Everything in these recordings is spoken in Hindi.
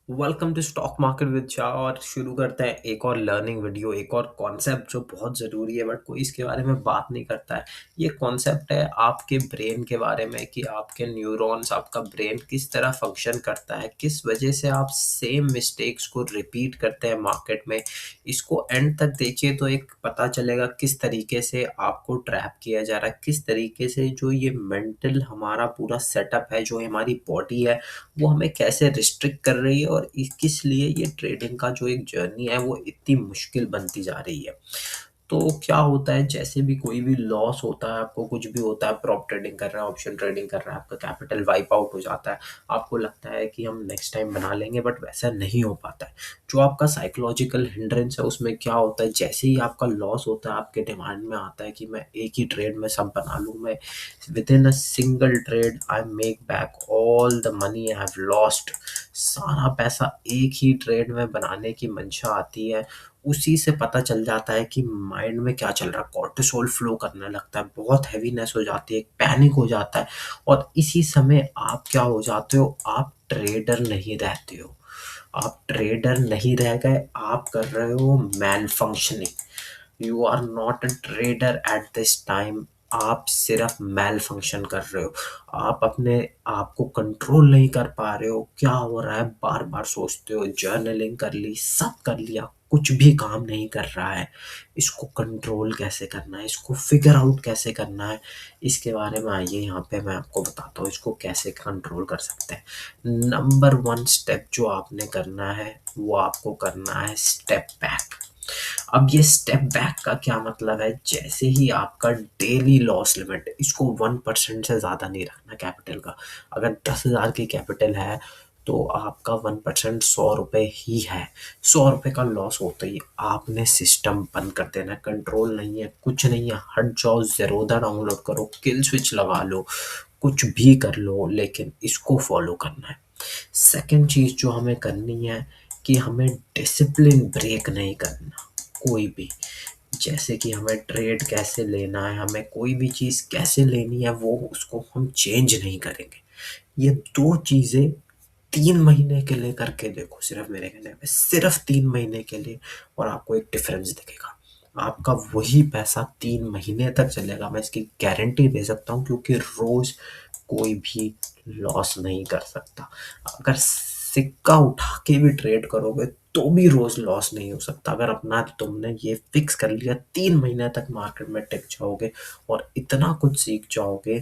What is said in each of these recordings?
Welcome to stock market with Shah. और शुरू करते हैं एक और लर्निंग वीडियो, एक और कॉन्सेप्ट जो बहुत ज़रूरी है बट कोई इसके बारे में बात नहीं करता है। ये कॉन्सेप्ट है आपके ब्रेन के बारे में कि आपके न्यूरॉन्स, आपका ब्रेन किस तरह फंक्शन करता है, किस वजह से आप सेम मिस्टेक्स को रिपीट करते हैं मार्केट में। इसको एंड तक देखिए तो एक पता चलेगा किस तरीके से आपको ट्रैप किया जा रहा है, किस तरीके से जो ये मेंटल हमारा पूरा सेटअप है, जो हमारी बॉडी है, वो हमें कैसे रिस्ट्रिक्ट कर रही है और किस लिए ये ट्रेडिंग का जो एक जर्नी है वो इतनी मुश्किल बनती जा रही है। तो क्या होता है, जैसे भी कोई भी लॉस होता है, आपको कुछ भी होता है, प्रॉप ट्रेडिंग कर रहे हैं, ऑप्शन ट्रेडिंग कर रहे हैं, आपका कैपिटल वाइप आउट हो जाता है, आपको लगता है कि हम नेक्स्ट टाइम बना लेंगे बट वैसा नहीं हो पाता है। जो आपका साइकोलॉजिकल हिंड्रेंस है उसमें क्या होता है, जैसे ही आपका लॉस होता है आपके दिमाग में आता है कि मैं एक ही ट्रेड में सब बना लूँ, मैं with in a single trade I make back all the money I have lost. सारा पैसा एक ही ट्रेड में बनाने की मंशा आती है। उसी से पता चल जाता है कि माइंड में क्या चल रहा है, कॉर्टिसोल फ्लो करने लगता है, बहुत हैवीनेस हो जाती है, पैनिक हो जाता है। और इसी समय आप क्या हो जाते हो, आप ट्रेडर नहीं रहते हो। आप ट्रेडर नहीं रह गए, आप कर रहे हो main functioning. You are not a trader at this time. आप सिर्फ मैल फंक्शन कर रहे हो। आप अपने आप को कंट्रोल नहीं कर पा रहे हो, क्या हो रहा है बार बार सोचते हो। जर्नलिंग कर ली, सब कर लिया, कुछ भी काम नहीं कर रहा है। इसको कंट्रोल कैसे करना है, इसको फिगर आउट कैसे करना है, इसके बारे में आइए यहाँ पे मैं आपको बताता हूँ इसको कैसे कंट्रोल कर सकते हैं। नंबर वन स्टेप जो आपने करना है वो आपको करना है स्टेप बैक। अब ये स्टेप बैक का क्या मतलब है, जैसे ही आपका डेली लॉस लिमिट, इसको 1% से ज़्यादा नहीं रखना कैपिटल का। अगर 10,000 की कैपिटल है तो आपका 1% 100 रुपये ही है। 100 रुपये का लॉस होता ही आपने सिस्टम बंद कर देना है। कंट्रोल नहीं है, कुछ नहीं है, हट जाओ, ज़ेरोधा डाउनलोड करो, किल स्विच लगा लो, कुछ भी कर लो, लेकिन इसको फॉलो करना है। सेकंड चीज़ जो हमें करनी है कि हमें डिसिप्लिन ब्रेक नहीं करना कोई भी। जैसे कि हमें ट्रेड कैसे लेना है, हमें कोई भी चीज़ कैसे लेनी है, वो उसको हम चेंज नहीं करेंगे। ये दो चीज़ें 3 महीने के लिए करके देखो, सिर्फ मेरे कहने पे सिर्फ 3 महीने के लिए, और आपको एक डिफरेंस दिखेगा। आपका वही पैसा 3 महीने तक चलेगा, मैं इसकी गारंटी दे सकता हूँ, क्योंकि रोज कोई भी लॉस नहीं कर सकता। अगर सिक्का उठा के भी ट्रेड करोगे तो भी रोज लॉस नहीं हो सकता। अगर अपना तुमने ये फिक्स कर लिया, 3 महीने तक मार्केट में टिक जाओगे और इतना कुछ सीख जाओगे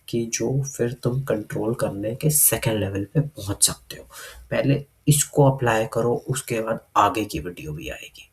कि जो फिर तुम कंट्रोल करने के सेकंड लेवल पे पहुंच सकते हो। पहले इसको अप्लाई करो, उसके बाद आगे की वीडियो भी आएगी।